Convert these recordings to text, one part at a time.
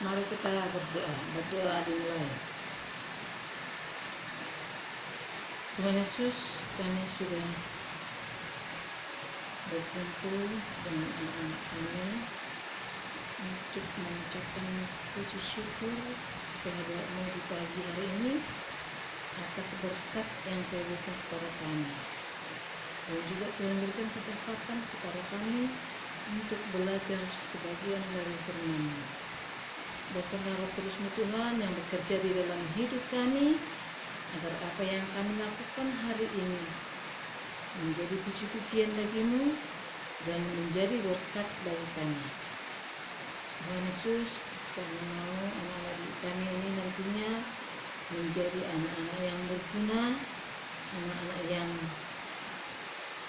Mari kita berdoa. Berdoa dimulai. Tuhan Yesus, kami sudah berkumpul dengan anak-anak kami untuk mengucapkan puji syukur kehadirat-Mu di pagi hari ini atas berkat yang Kau berikan kepada kami. Dan juga Tuhan berikan kesempatan kepada kami untuk belajar sebagian dari firman-Mu. Berkenan Roh Kudus-Mu Tuhan yang bekerja di dalam hidup kami, agar apa yang kami lakukan hari ini menjadi puji-pujian bagi-Mu dan menjadi berkat bagi kami. Tuhan Yesus, kami mau anak-anak kami ini nantinya menjadi anak-anak yang berguna, anak-anak yang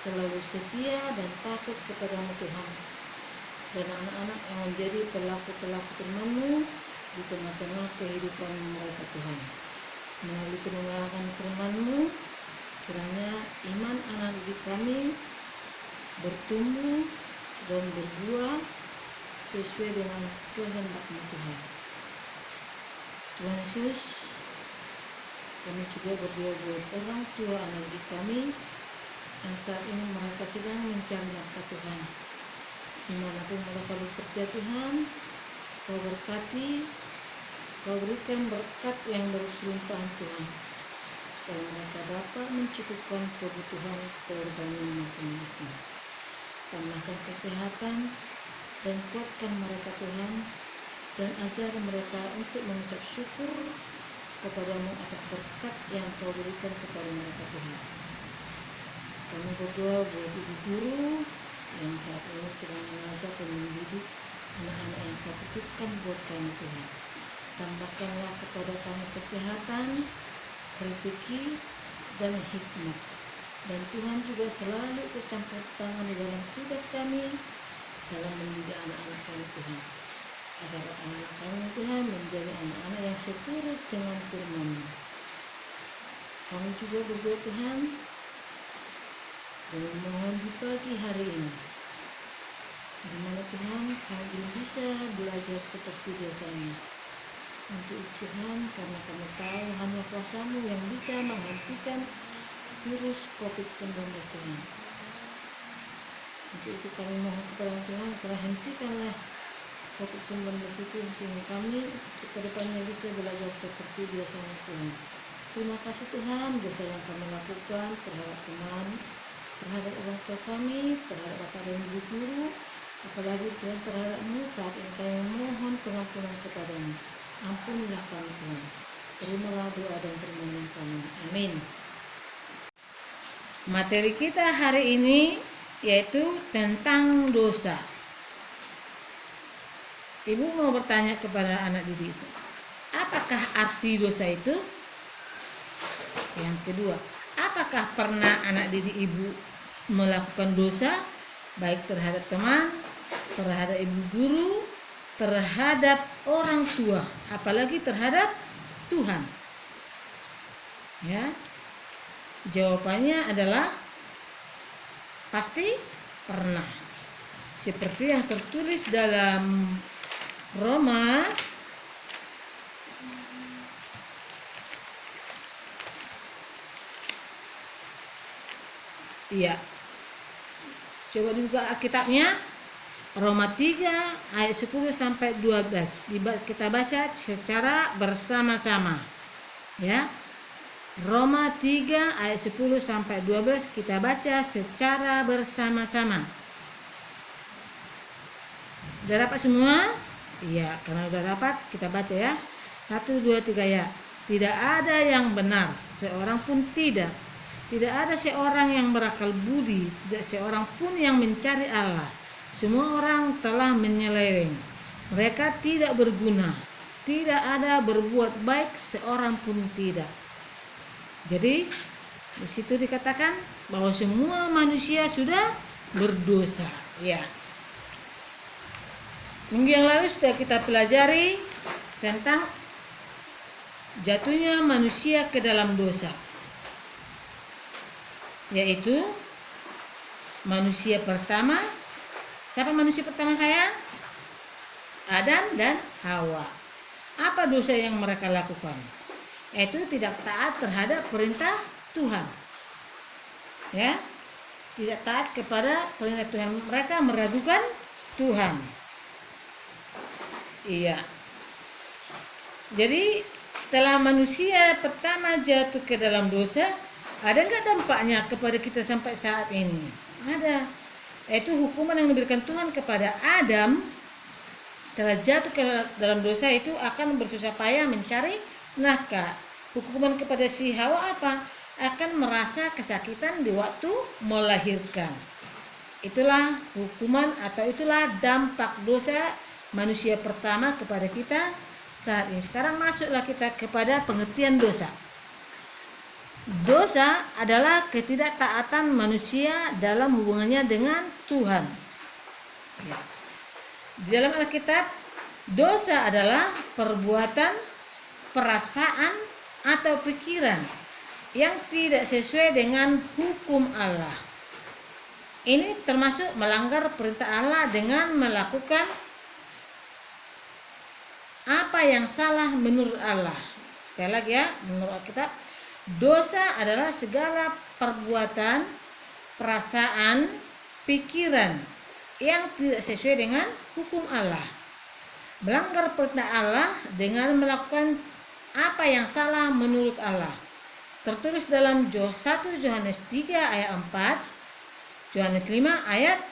selalu setia dan takut kepada-Mu Tuhan, dan anak-anak yang menjadi pelaku-pelaku firman-Mu di tengah-tengah kehidupan mereka Tuhan. Melalui pendengaran firman-Mu, kiranya iman anak didik kami bertumbuh dan berbuah sesuai dengan kehendak-Mu Tuhan. Tuhan Yesus, kami juga berdoa buat orang tua anak didik kami yang saat ini mereka sedang mencari nafkah Tuhan. Dimanapun mereka bekerja Tuhan, Kau berkati, Kau berikan berkat yang berlimpahan Tuhan, supaya mereka dapat mencukupkan kebutuhan keluarganya masing-masing. Tambahkan kesehatan dan kuatkan mereka Tuhan, dan ajar mereka untuk mengucap syukur kepada-Mu atas berkat yang Kau berikan kepada mereka Tuhan. Kami berdoa buat ibu guru yang saat ini sedang mengajar dan mendidik anak-anak yang Kau titipkan buat kami Tuhan. Tambahkanlah kepada kami kesehatan, rezeki, dan hikmat. Dan Tuhan juga selalu bercampur tangan di dalam tugas kami dalam mendidik anak-anak kami Tuhan, agar anak kami Tuhan menjadi anak-anak yang seturut dengan firman-Mu. Kami juga berdoa Tuhan dan mohon di pagi hari ini, di mana Tuhan kami belum bisa belajar seperti biasanya. Untuk itu Tuhan, karena kami tahu hanya kuasa-Mu yang bisa menghentikan virus COVID-19 Tuhan. Untuk itu kami mohon kepada Tuhan, telah hentikanlah COVID-19 itu, sehingga kami ke depannya bisa belajar seperti biasanya Tuhan. Terima kasih Tuhan, dosa yang kami lakukan terhadap teman, terhadap orang tua kami, terhadap bapak dan ibu guru, apalagi Tuhan terhadap-Mu, saat ini kami memohon pengampunan kepada-Mu. Ampunilah kami Tuhan. Terimalah doa dan permohonan kami. Amin. Materi kita hari ini yaitu tentang dosa. Ibu mau bertanya kepada anak didik itu, apakah arti dosa itu? Yang kedua, apakah pernah anak didik ibu melakukan dosa, baik terhadap teman, terhadap ibu guru, terhadap orang tua, apalagi terhadap Tuhan? Ya, jawabannya adalah pasti pernah. Seperti yang tertulis dalam Roma iya. Coba dibuka Alkitabnya, Roma 3 ayat 10 sampai 12. Kita baca secara bersama-sama. Ya. Roma 3 ayat 10 sampai 12 kita baca secara bersama-sama. Udah dapat semua? Iya, karena udah dapat kita baca ya. 1, 2, 3 ya. Tidak ada yang benar, seorang pun tidak. Tidak ada seorang yang berakal budi, tidak seorang pun yang mencari Allah. Semua orang telah menyeleweng. Mereka tidak berguna. Tidak ada berbuat baik seorang pun tidak. Jadi di situ dikatakan bahwa semua manusia sudah berdosa. Ya. Minggu yang lalu sudah kita pelajari tentang jatuhnya manusia ke dalam dosa, yaitu manusia pertama. Siapa manusia pertama saya? Adam dan Hawa. Apa dosa yang mereka lakukan? Itu tidak taat terhadap perintah Tuhan. Ya, tidak taat kepada perintah Tuhan. Mereka meragukan Tuhan. Iya. Jadi setelah manusia pertama jatuh ke dalam dosa, ada nggak dampaknya kepada kita sampai saat ini? Ada. Itu hukuman yang diberikan Tuhan kepada Adam setelah jatuh ke dalam dosa itu akan bersusah payah mencari nafkah. Hukuman kepada si Hawa apa? Akan merasa kesakitan di waktu melahirkan. Itulah hukuman atau itulah dampak dosa manusia pertama kepada kita saat ini. Sekarang masuklah kita kepada pengertian dosa. Dosa adalah ketidaktaatan manusia dalam hubungannya dengan Tuhan. Ya. Di dalam Alkitab, dosa adalah perbuatan, perasaan, atau pikiran yang tidak sesuai dengan hukum Allah. Ini termasuk melanggar perintah Allah dengan melakukan apa yang salah menurut Allah. Sekali lagi ya, menurut Alkitab, dosa adalah segala perbuatan, perasaan, pikiran yang tidak sesuai dengan hukum Allah. Melanggar perintah Allah dengan melakukan apa yang salah menurut Allah. Tertulis dalam 1 Yohanes 3 ayat 4, Yohanes 5 ayat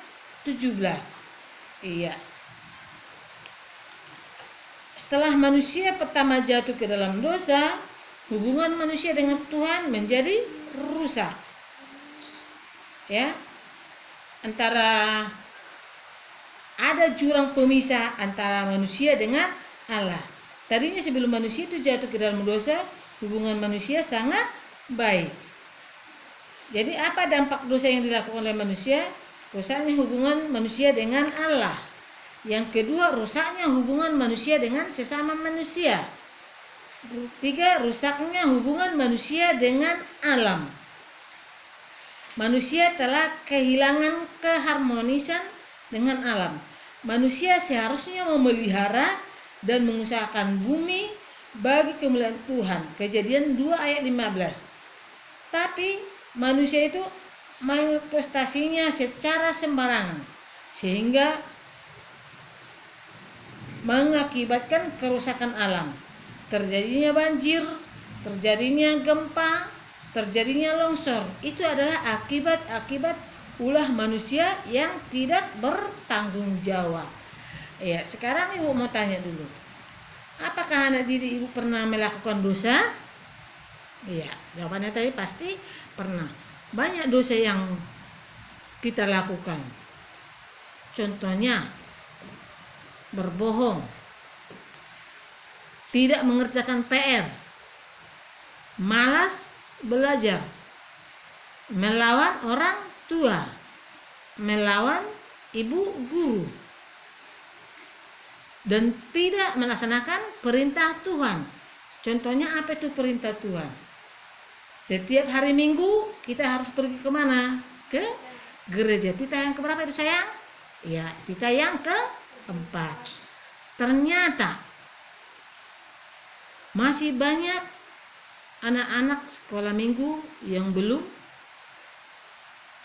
17. Iya. Setelah manusia pertama jatuh ke dalam dosa, hubungan manusia dengan Tuhan menjadi rusak. Ya. Antara ada jurang pemisah antara manusia dengan Allah. Tadinya sebelum manusia itu jatuh ke dalam dosa, hubungan manusia sangat baik. Jadi apa dampak dosa yang dilakukan oleh manusia? Rusaknya hubungan manusia dengan Allah. Yang kedua, rusaknya hubungan manusia dengan sesama manusia. Tiga, rusaknya hubungan manusia dengan alam. Manusia telah kehilangan keharmonisan dengan alam. Manusia seharusnya memelihara dan mengusahakan bumi bagi kemuliaan Tuhan. Kejadian 2 ayat 15. Tapi manusia itu mengeksploitasinya secara sembarangan sehingga mengakibatkan kerusakan alam. Terjadinya banjir, terjadinya gempa, terjadinya longsor. Itu adalah akibat-akibat ulah manusia yang tidak bertanggung jawab. Ya, sekarang ibu mau tanya dulu. Apakah anak didik ibu pernah melakukan dosa? Iya, jawabannya tadi pasti pernah. Banyak dosa yang kita lakukan. Contohnya berbohong, tidak mengerjakan PR, malas belajar, melawan orang tua, melawan ibu guru, dan tidak melaksanakan perintah Tuhan. Contohnya apa itu perintah Tuhan? Setiap hari Minggu kita harus pergi kemana? Ke gereja. Tita yang keberapa itu sayang? Ya, tita yang keempat. Ternyata masih banyak anak-anak sekolah minggu yang belum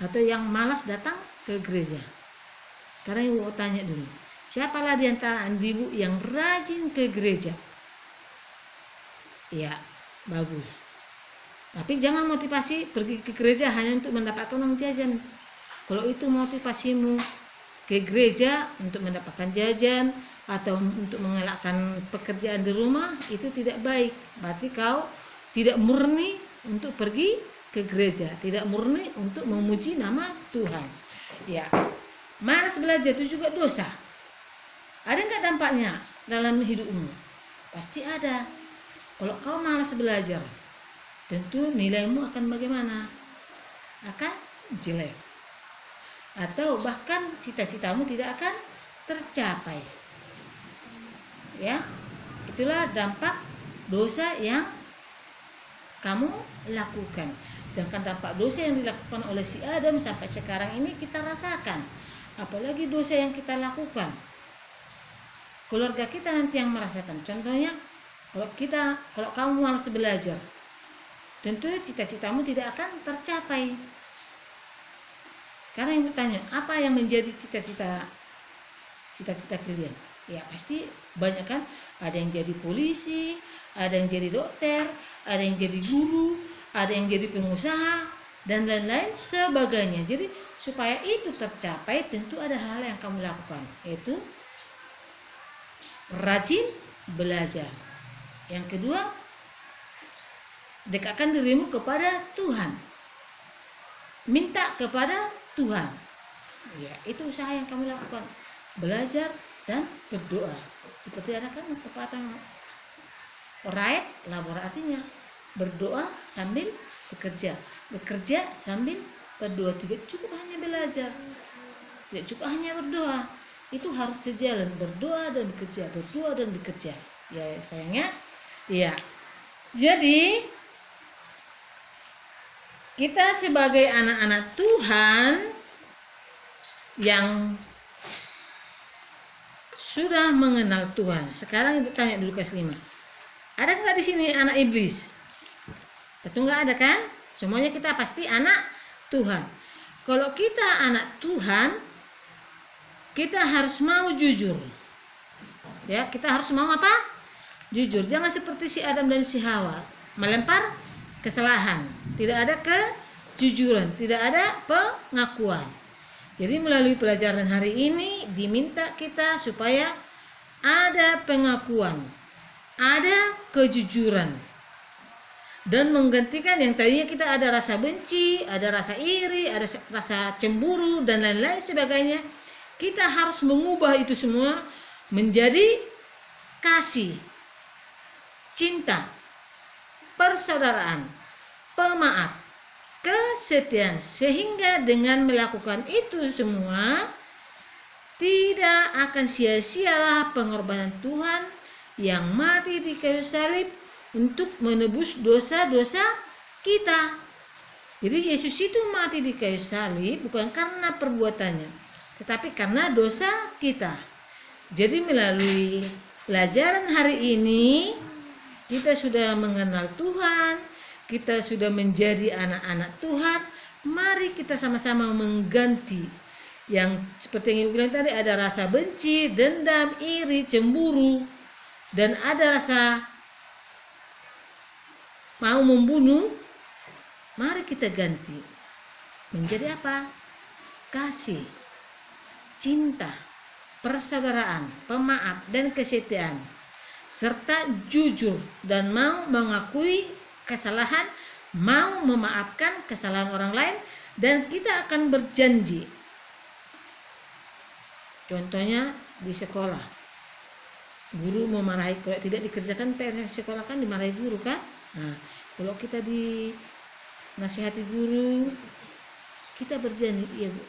atau yang malas datang ke gereja. Karena ibu mau tanya dulu, siapalah di antara ibu yang rajin ke gereja? Ya, bagus. Tapi jangan motivasi pergi ke gereja hanya untuk mendapatkan uang jajan. Kalau itu motivasimu ke gereja untuk mendapatkan jajan atau untuk mengelakkan pekerjaan di rumah, itu tidak baik. Berarti kau tidak murni untuk pergi ke gereja, tidak murni untuk memuji nama Tuhan. Ya, malas belajar itu juga dosa. Ada nggak dampaknya dalam hidupmu? Pasti ada. Kalau kau malas belajar, tentu nilaimu akan bagaimana? Akan jelek. Atau bahkan cita-citamu tidak akan tercapai. Ya, itulah dampak dosa yang kamu lakukan. Sedangkan dampak dosa yang dilakukan oleh si Adam sampai sekarang ini kita rasakan. Apalagi dosa yang kita lakukan. keluarga kita nanti yang merasakan. Contohnya, kalau kamu malas belajar, tentu cita-citamu tidak akan tercapai. Sekarang yang bertanya, apa yang menjadi cita-cita kalian? Ya pasti banyak kan, ada yang jadi polisi, ada yang jadi dokter, ada yang jadi guru, ada yang jadi pengusaha, dan lain-lain sebagainya. Jadi supaya itu tercapai tentu ada hal yang kamu lakukan, yaitu rajin belajar. Yang kedua, dekatkan dirimu kepada Tuhan, minta kepada Tuhan. Ya, itu usaha yang kamu lakukan, belajar dan berdoa. Seperti ada kan pepatah, right labor, artinya berdoa sambil bekerja, bekerja sambil berdoa. Tidak cukup hanya belajar, tidak cukup hanya berdoa, itu harus sejalan, berdoa dan bekerja, berdoa dan bekerja. Ya sayangnya, ya. Jadi kita sebagai anak-anak Tuhan yang sudah mengenal Tuhan. Sekarang ibu tanya dulu Lukas 5. Ada nggak di sini anak iblis? Tentu nggak ada kan? Semuanya kita pasti anak Tuhan. Kalau kita anak Tuhan, kita harus mau jujur. Ya, kita harus mau apa? Jujur. Jangan seperti si Adam dan si Hawa, melempar kesalahan. Tidak ada kejujuran, tidak ada pengakuan. Jadi melalui pelajaran hari ini diminta kita supaya ada pengakuan, ada kejujuran, dan menggantikan yang tadinya kita ada rasa benci, ada rasa iri, ada rasa cemburu dan lain-lain sebagainya. Kita harus mengubah itu semua menjadi kasih, cinta, persaudaraan, pemaaf, kesetiaan, sehingga dengan melakukan itu semua tidak akan sia-sialah pengorbanan Tuhan yang mati di kayu salib untuk menebus dosa-dosa kita. Jadi Yesus itu mati di kayu salib bukan karena perbuatannya, tetapi karena dosa kita. Jadi melalui pelajaran hari ini kita sudah mengenal Tuhan, kita sudah menjadi anak-anak Tuhan. Mari kita sama-sama mengganti yang seperti yang ibu bilang tadi, ada rasa benci, dendam, iri, cemburu, dan ada rasa mau membunuh. Mari kita ganti menjadi apa? Kasih, cinta, persaudaraan, pemaaf, dan kesetiaan, serta jujur dan mau mengakui kesalahan, mau memaafkan kesalahan orang lain, dan kita akan berjanji. Contohnya di sekolah, guru memarahi, kalau tidak dikerjakan PR di sekolah kan dimarahi guru kan. Nah, kalau kita dinasihati guru, kita berjanji, iya Bu,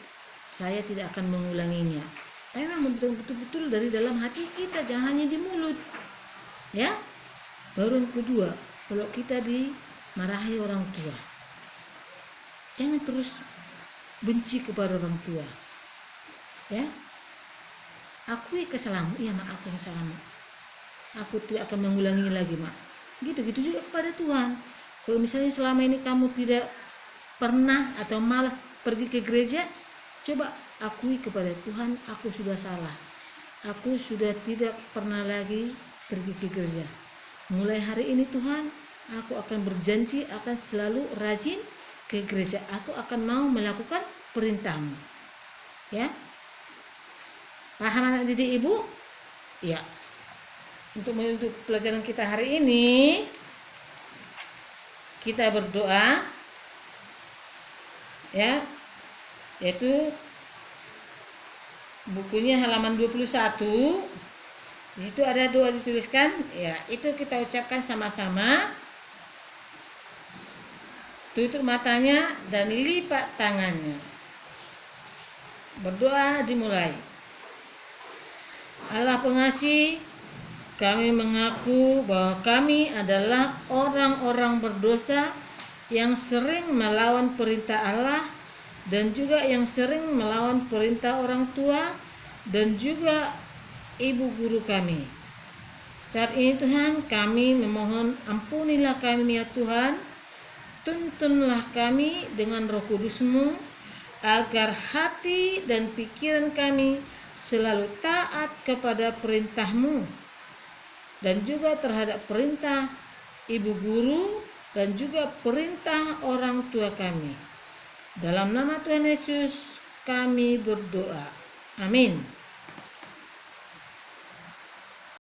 saya tidak akan mengulanginya. Memang betul-betul dari dalam hati kita, jangan hanya di mulut. Ya. Baru yang kedua, kalau kita dimarahi orang tua, jangan terus benci kepada orang tua. Ya. Akui kesalahanmu, iya mak, aku kesalahanmu, aku tidak akan mengulangi lagi mak. Gitu juga kepada Tuhan. Kalau misalnya selama ini kamu tidak pernah atau malah pergi ke gereja, coba akui kepada Tuhan, aku sudah salah, aku sudah tidak pernah lagi pergi ke gereja. Mulai hari ini Tuhan, aku akan berjanji akan selalu rajin ke gereja, aku akan mau melakukan perintahmu. Ya, paham anak didik ibu? Ya. Untuk menutup pelajaran kita hari ini, kita berdoa, ya, yaitu bukunya halaman 21. Di situ ada doa dituliskan, ya, itu kita ucapkan sama-sama. Tutup matanya dan lipat tangannya. Berdoa dimulai. Allah pengasih, kami mengaku bahwa kami adalah orang-orang berdosa yang sering melawan perintah Allah dan juga yang sering melawan perintah orang tua dan juga ibu guru kami. Saat ini Tuhan, kami memohon ampunilah kami ya Tuhan. Tuntunlah kami dengan Roh Kudus-Mu, agar hati dan pikiran kami selalu taat kepada perintah-Mu dan juga terhadap perintah ibu guru dan juga perintah orang tua kami. Dalam nama Tuhan Yesus kami berdoa. Amin.